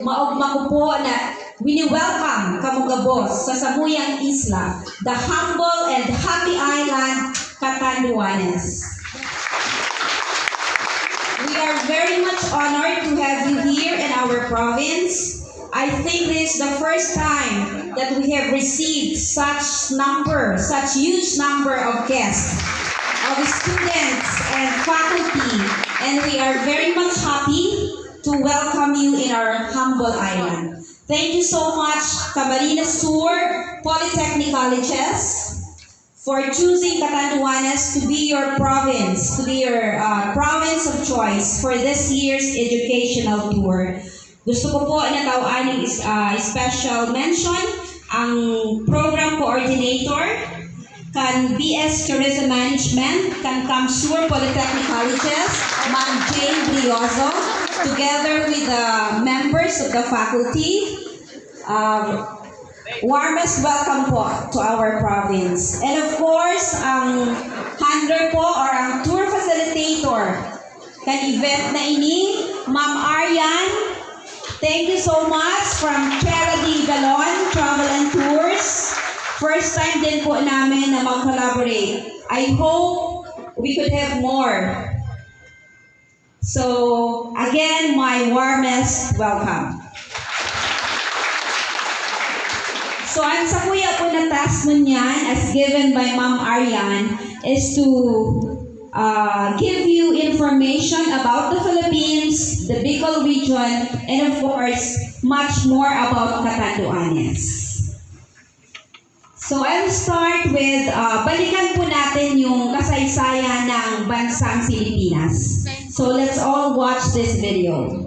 Maugma ko po na wini-welcome kamong boss sa Samuyang Isla, the humble and happy island, Catanduanes. We are very much honored to have you here in our province. I think this is the first time that we have received such huge number of guests, of students and faculty, and we are very much happy to welcome you in our humble island. Thank you so much, Camarines Sur Polytechnic Colleges, for choosing Catanduanes to be your province, province of choice for this year's educational tour. Gusto ko po na tawaning special mention ang program coordinator kan BS Tourism Management kan Camsur Polytechnic Colleges, Ma'am Jane Brioso, together with the members of the faculty. Warmest welcome po to our province. And of course, ang handler po or ang tour facilitator kan event na ini, Ma'am Aryan. Thank you so much from Charity Galon Travel and Tours. First time din po namin na mag-collaborate. I hope we could have more. So, again, my warmest welcome. So, ang sa kuya po na task mo niyan, as given by Ma'am Aryan, is to give you information about the Philippines, the Bicol region, and of course, much more about Catanduanes. So, I'll start with, balikan po natin yung kasaysayan ng bansang Pilipinas. So, let's all watch this video.